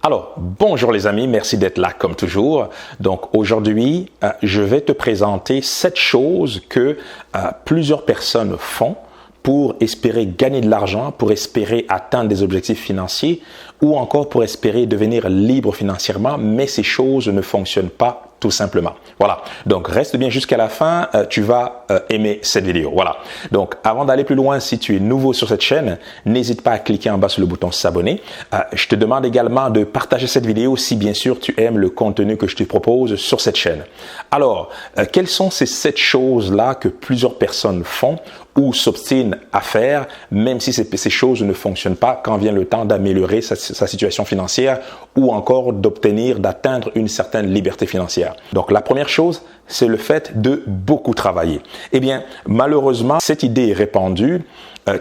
Alors, bonjour les amis, merci d'être là comme toujours. Donc aujourd'hui, je vais te présenter 7 choses que plusieurs personnes font pour espérer gagner de l'argent, pour espérer atteindre des objectifs financiers ou encore pour espérer devenir libre financièrement, mais ces choses ne fonctionnent pas tout simplement. Voilà. Donc, reste bien jusqu'à la fin. Tu vas aimer cette vidéo. Voilà. Donc, avant d'aller plus loin, si tu es nouveau sur cette chaîne, n'hésite pas à cliquer en bas sur le bouton s'abonner. Je te demande également de partager cette vidéo si bien sûr tu aimes le contenu que je te propose sur cette chaîne. Alors, quelles sont ces 7 choses-là que plusieurs personnes font ou s'obstinent à faire, même si ces choses ne fonctionnent pas quand vient le temps d'améliorer sa situation financière ou encore d'atteindre une certaine liberté financière. Donc, la première chose, c'est le fait de beaucoup travailler. Eh bien, malheureusement, cette idée est répandue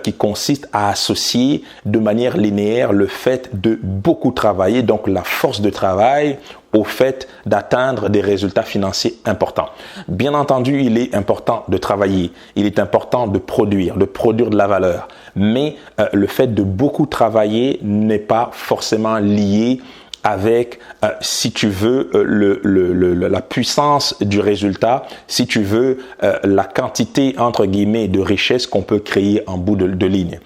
qui consiste à associer de manière linéaire le fait de beaucoup travailler, donc la force de travail, au fait d'atteindre des résultats financiers importants. Bien entendu, il est important de travailler, il est important de produire de la valeur, mais le fait de beaucoup travailler n'est pas forcément lié avec, si tu veux, la puissance du résultat, si tu veux, la quantité, entre guillemets, de richesse qu'on peut créer en bout de ligne.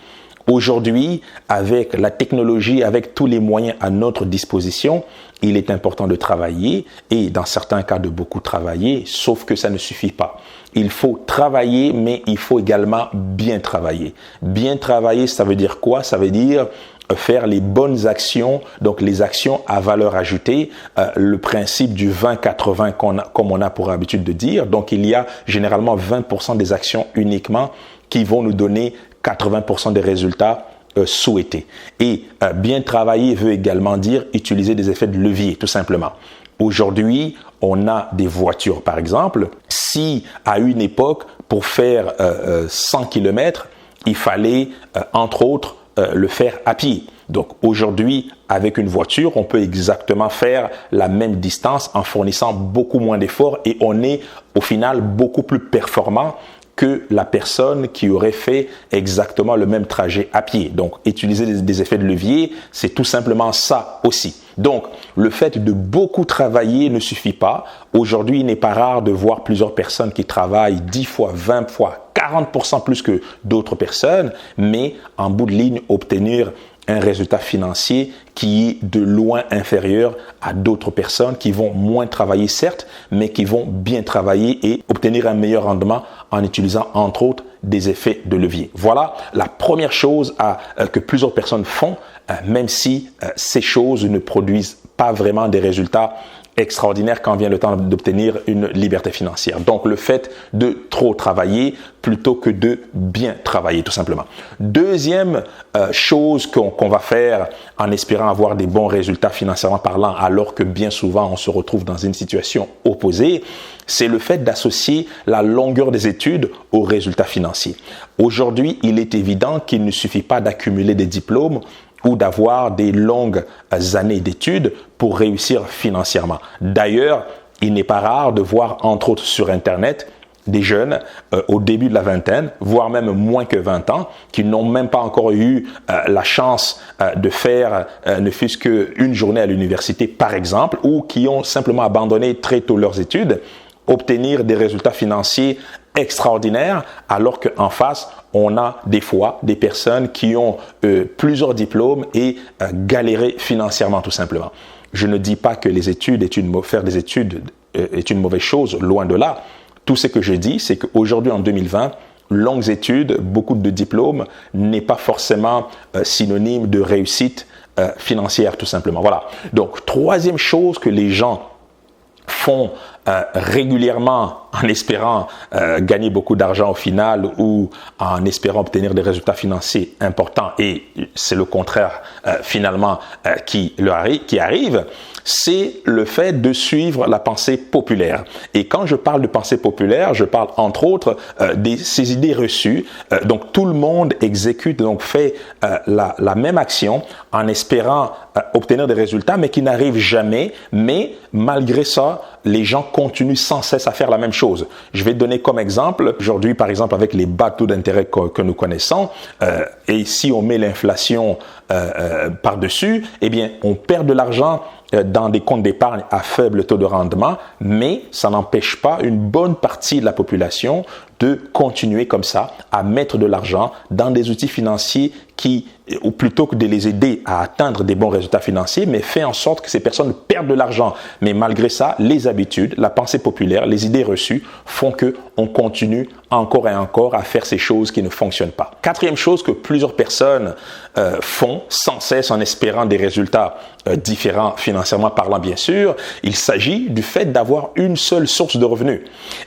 Aujourd'hui, avec la technologie, avec tous les moyens à notre disposition, il est important de travailler et dans certains cas de beaucoup travailler, sauf que ça ne suffit pas. Il faut travailler, mais il faut également bien travailler. Bien travailler, ça veut dire quoi? Ça veut dire faire les bonnes actions, donc les actions à valeur ajoutée, le principe du 20-80 comme on a pour habitude de dire. Donc, il y a généralement 20% des actions uniquement qui vont nous donner 80% des résultats souhaités. Et bien travailler veut également dire utiliser des effets de levier, tout simplement. Aujourd'hui, on a des voitures, par exemple. Si à une époque, pour faire 100 km, il fallait, entre autres, le faire à pied. Donc aujourd'hui, avec une voiture, on peut exactement faire la même distance en fournissant beaucoup moins d'efforts et on est au final beaucoup plus performant que la personne qui aurait fait exactement le même trajet à pied. Donc, utiliser des effets de levier, c'est tout simplement ça aussi. Donc, le fait de beaucoup travailler ne suffit pas. Aujourd'hui, il n'est pas rare de voir plusieurs personnes qui travaillent 10 fois, 20 fois, 40% plus que d'autres personnes, mais en bout de ligne, obtenir un résultat financier qui est de loin inférieur à d'autres personnes qui vont moins travailler, certes, mais qui vont bien travailler et obtenir un meilleur rendement en utilisant, entre autres, des effets de levier. Voilà la première chose que plusieurs personnes font, même si ces choses ne produisent pas vraiment des résultats extraordinaire quand vient le temps d'obtenir une liberté financière. Donc, le fait de trop travailler plutôt que de bien travailler, tout simplement. Deuxième chose qu'on va faire en espérant avoir des bons résultats financièrement parlant, alors que bien souvent, on se retrouve dans une situation opposée, c'est le fait d'associer la longueur des études aux résultats financiers. Aujourd'hui, il est évident qu'il ne suffit pas d'accumuler des diplômes ou d'avoir des longues années d'études pour réussir financièrement. D'ailleurs, il n'est pas rare de voir, entre autres sur Internet, des jeunes au début de la vingtaine, voire même moins que 20 ans, qui n'ont même pas encore eu la chance de faire ne fût-ce qu'une journée à l'université, par exemple, ou qui ont simplement abandonné très tôt leurs études, obtenir des résultats financiers extraordinaires, alors qu'en face, on a des fois des personnes qui ont plusieurs diplômes et galéré financièrement tout simplement. Je ne dis pas que faire des études est une mauvaise chose, loin de là. Tout ce que je dis, c'est qu'aujourd'hui en 2020, longues études, beaucoup de diplômes n'est pas forcément synonyme de réussite financière tout simplement. Voilà. Donc, troisième chose que les gens font régulièrement en espérant gagner beaucoup d'argent au final ou en espérant obtenir des résultats financiers importants et c'est le contraire finalement qui arrive, c'est le fait de suivre la pensée populaire. Et quand je parle de pensée populaire, je parle entre autres ces idées reçues. Donc tout le monde exécute, donc fait la même action en espérant obtenir des résultats, mais qui n'arrivent jamais. Mais malgré ça, les gens continuent sans cesse à faire la même chose. Je vais donner comme exemple, aujourd'hui par exemple avec les bas taux d'intérêt que nous connaissons, et si on met l'inflation par-dessus, eh bien on perd de l'argent dans des comptes d'épargne à faible taux de rendement, mais ça n'empêche pas une bonne partie de la population de continuer comme ça à mettre de l'argent dans des outils financiers qui, ou plutôt que de les aider à atteindre des bons résultats financiers, mais fait en sorte que ces personnes perdent de l'argent. Mais malgré ça, les habitudes, la pensée populaire, les idées reçues font que on continue encore et encore à faire ces choses qui ne fonctionnent pas. Quatrième chose que plusieurs personnes font sans cesse en espérant des résultats différents financièrement parlant bien sûr, il s'agit du fait d'avoir une seule source de revenus.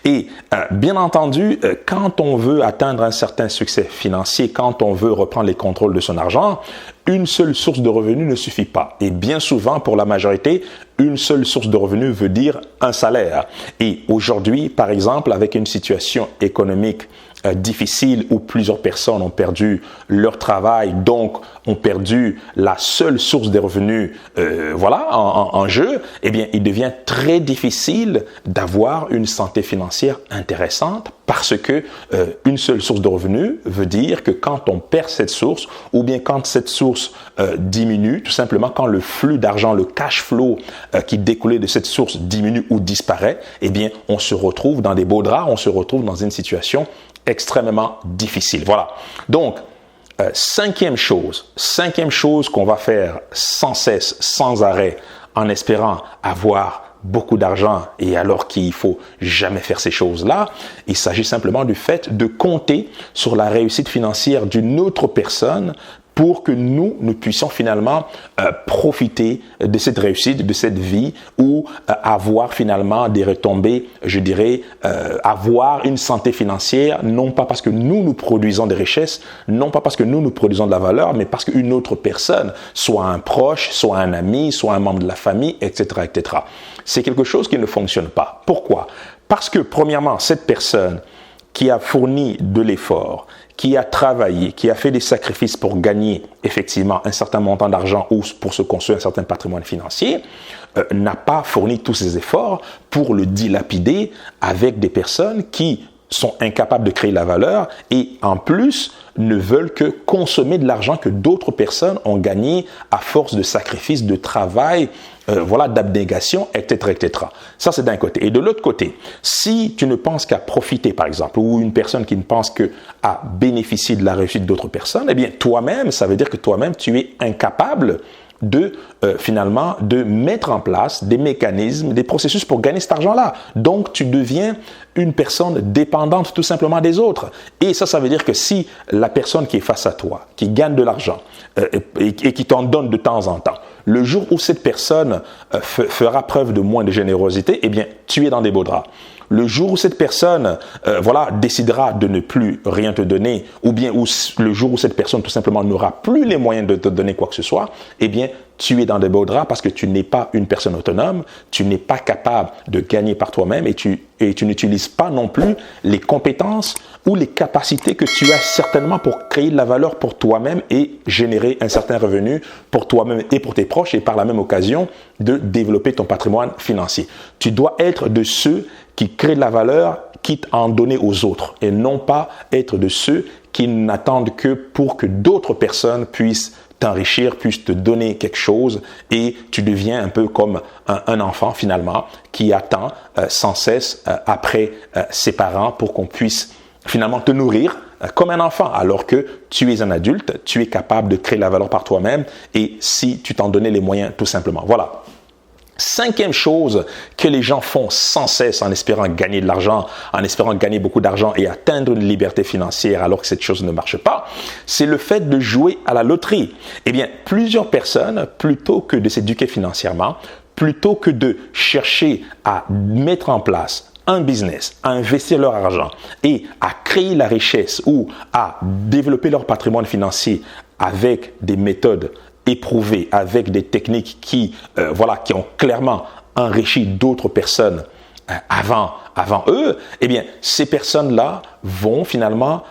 Et bien entendu, quand on veut atteindre un certain succès financier, quand on veut reprendre les contrôles de son argent, une seule source de revenus ne suffit pas. Et bien souvent, pour la majorité, une seule source de revenus veut dire un salaire. Et aujourd'hui, par exemple, avec une situation économique difficile où plusieurs personnes ont perdu leur travail, donc ont perdu la seule source de revenus en jeu, eh bien, il devient très difficile d'avoir une santé financière intéressante parce que une seule source de revenus veut dire que quand on perd cette source ou bien quand cette source diminue, tout simplement quand le flux d'argent, le cash flow qui découlait de cette source diminue ou disparaît, eh bien, on se retrouve dans des beaux draps, on se retrouve dans une situation extrêmement difficile. Voilà. Donc, cinquième chose qu'on va faire sans cesse, sans arrêt, en espérant avoir beaucoup d'argent et alors qu'il faut jamais faire ces choses-là, il s'agit simplement du fait de compter sur la réussite financière d'une autre personne pour que nous puissions finalement profiter de cette réussite, de cette vie ou avoir finalement des retombées, je dirais, avoir une santé financière, non pas parce que nous produisons des richesses, non pas parce que nous produisons de la valeur, mais parce qu'une autre personne, soit un proche, soit un ami, soit un membre de la famille, etc., etc. C'est quelque chose qui ne fonctionne pas. Pourquoi? Parce que premièrement, cette personne qui a fourni de l'effort, qui a travaillé, qui a fait des sacrifices pour gagner effectivement un certain montant d'argent ou pour se construire un certain patrimoine financier, n'a pas fourni tous ses efforts pour le dilapider avec des personnes qui sont incapables de créer la valeur et en plus ne veulent que consommer de l'argent que d'autres personnes ont gagné à force de sacrifices, de travail, d'abnégation, etc., etc. Ça, c'est d'un côté. Et de l'autre côté, si tu ne penses qu'à profiter, par exemple, ou une personne qui ne pense qu'à bénéficier de la réussite d'autres personnes, eh bien, toi-même, ça veut dire que toi-même, tu es incapable de mettre en place des mécanismes, des processus pour gagner cet argent-là. Donc, tu deviens une personne dépendante tout simplement des autres. Et ça veut dire que si la personne qui est face à toi, qui gagne de l'argent et qui t'en donne de temps en temps, le jour où cette personne fera preuve de moins de générosité, eh bien, tu es dans des beaux draps. Le jour où cette personne décidera de ne plus rien te donner, ou bien le jour où cette personne tout simplement n'aura plus les moyens de te donner quoi que ce soit, eh bien, tu es dans des beaux draps parce que tu n'es pas une personne autonome, tu n'es pas capable de gagner par toi-même et tu n'utilises pas non plus les compétences ou les capacités que tu as certainement pour créer de la valeur pour toi-même et générer un certain revenu pour toi-même et pour tes proches et par la même occasion de développer ton patrimoine financier. Tu dois être de ceux qui créent de la valeur, quitte à en donner aux autres et non pas être de ceux qui n'attendent que pour que d'autres personnes puissent t'enrichir, puissent te donner quelque chose et tu deviens un peu comme un enfant finalement qui attend sans cesse après ses parents pour qu'on puisse finalement te nourrir comme un enfant alors que tu es un adulte, tu es capable de créer la valeur par toi-même et si tu t'en donnais les moyens tout simplement. Voilà. Cinquième chose que les gens font sans cesse en espérant gagner de l'argent, en espérant gagner beaucoup d'argent et atteindre une liberté financière alors que cette chose ne marche pas, c'est le fait de jouer à la loterie. Eh bien, plusieurs personnes, plutôt que de s'éduquer financièrement, plutôt que de chercher à mettre en place un business, à investir leur argent et à créer la richesse ou à développer leur patrimoine financier avec des méthodes éprouvées, avec des techniques qui ont clairement enrichi d'autres personnes avant eux, eh bien, ces personnes-là vont finalement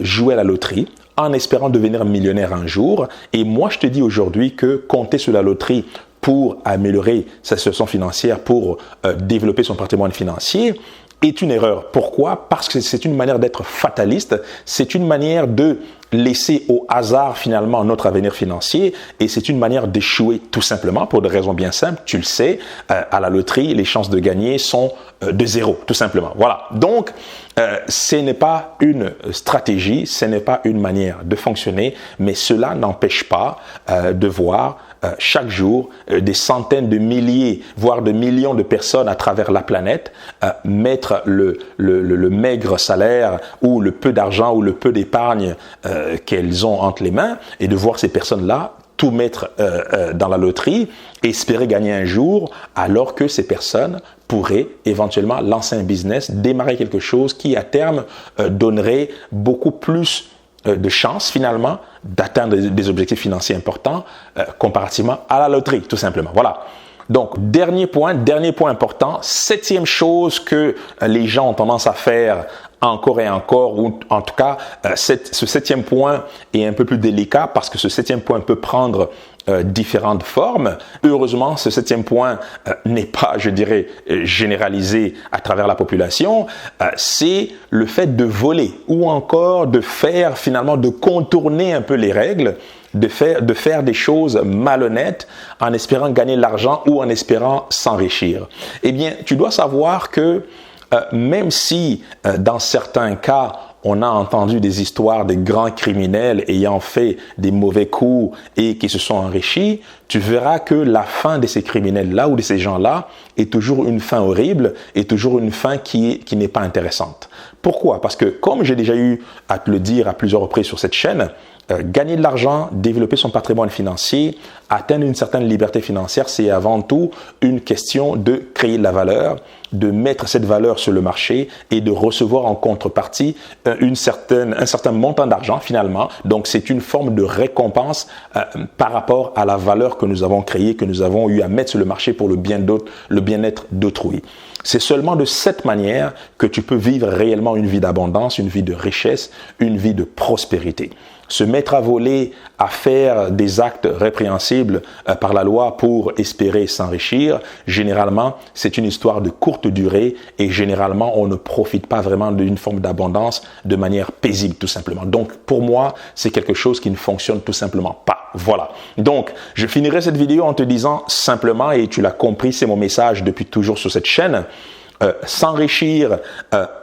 jouer à la loterie en espérant devenir millionnaire un jour. Et moi, je te dis aujourd'hui que compter sur la loterie pour améliorer sa situation financière, pour développer son patrimoine financier, est une erreur. Pourquoi? Parce que c'est une manière d'être fataliste, c'est une manière de laisser au hasard finalement notre avenir financier et c'est une manière d'échouer tout simplement pour des raisons bien simples. Tu le sais, à la loterie, les chances de gagner sont de zéro, tout simplement. Voilà. Donc, ce n'est pas une stratégie, ce n'est pas une manière de fonctionner, mais cela n'empêche pas de voir chaque jour des centaines de milliers, voire de millions de personnes à travers la planète mettre le maigre salaire ou le peu d'argent ou le peu d'épargne qu'elles ont entre les mains et de voir ces personnes-là tout mettre dans la loterie et espérer gagner un jour alors que ces personnes pourraient éventuellement lancer un business, démarrer quelque chose qui à terme donnerait beaucoup plus de chances finalement d'atteindre des objectifs financiers importants comparativement à la loterie, tout simplement. Voilà. Donc, dernier point important, 7e chose que les gens ont tendance à faire encore et encore, ou en tout cas, ce 7e point est un peu plus délicat parce que ce 7e point peut prendre différentes formes. Heureusement, ce 7e point n'est pas, je dirais, généralisé à travers la population. C'est le fait de voler ou encore de faire finalement, de contourner un peu les règles, de faire des choses malhonnêtes en espérant gagner de l'argent ou en espérant s'enrichir. Eh bien, tu dois savoir que même si dans certains cas, on a entendu des histoires de grands criminels ayant fait des mauvais coups et qui se sont enrichis, tu verras que la fin de ces criminels-là ou de ces gens-là est toujours une fin horrible et toujours une fin qui n'est pas intéressante. Pourquoi? Parce que comme j'ai déjà eu à te le dire à plusieurs reprises sur cette chaîne, gagner de l'argent, développer son patrimoine financier, atteindre une certaine liberté financière, c'est avant tout une question de créer de la valeur, de mettre cette valeur sur le marché et de recevoir en contrepartie un certain montant d'argent finalement. Donc c'est une forme de récompense par rapport à la valeur que nous avons créée, que nous avons eu à mettre sur le marché pour le bien-être d'autrui. C'est seulement de cette manière que tu peux vivre réellement une vie d'abondance, une vie de richesse, une vie de prospérité. Se mettre à voler, à faire des actes répréhensibles par la loi pour espérer s'enrichir, généralement, c'est une histoire de courte durée et généralement, on ne profite pas vraiment d'une forme d'abondance de manière paisible, tout simplement. Donc, pour moi, c'est quelque chose qui ne fonctionne tout simplement pas. Voilà. Donc, je finirai cette vidéo en te disant simplement, et tu l'as compris, c'est mon message depuis toujours sur cette chaîne, s'enrichir,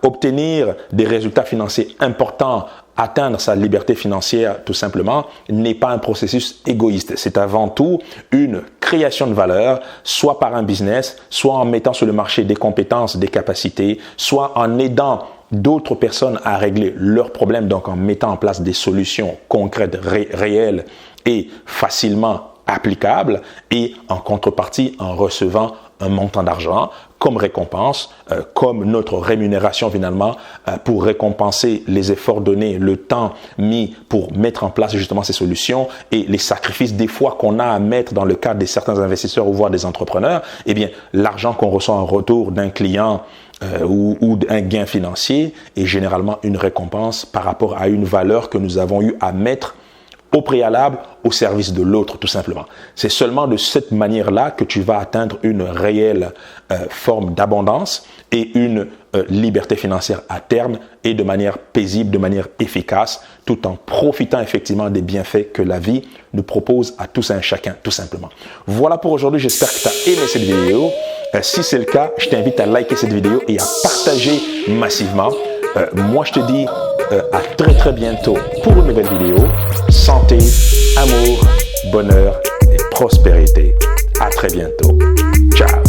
obtenir des résultats financiers importants, atteindre sa liberté financière tout simplement, n'est pas un processus égoïste. C'est avant tout une création de valeur, soit par un business, soit en mettant sur le marché des compétences, des capacités, soit en aidant d'autres personnes à régler leurs problèmes, donc en mettant en place des solutions concrètes, réelles et facilement applicables, et en contrepartie en recevant un montant d'argent comme récompense, comme notre rémunération finalement pour récompenser les efforts donnés, le temps mis pour mettre en place justement ces solutions et les sacrifices des fois qu'on a à mettre dans le cadre de certains investisseurs ou voire des entrepreneurs. Eh bien, l'argent qu'on reçoit en retour d'un client ou d'un gain financier est généralement une récompense par rapport à une valeur que nous avons eu à mettre au préalable au service de l'autre, tout simplement. C'est seulement de cette manière-là que tu vas atteindre une réelle forme d'abondance et une liberté financière à terme et de manière paisible, de manière efficace, tout en profitant effectivement des bienfaits que la vie nous propose à tous et à chacun, tout simplement. Voilà pour aujourd'hui. J'espère que tu as aimé cette vidéo. Si c'est le cas, je t'invite à liker cette vidéo et à partager massivement. Moi, je te dis à très bientôt pour une nouvelle vidéo. Santé, amour, bonheur et prospérité. À très bientôt. Ciao.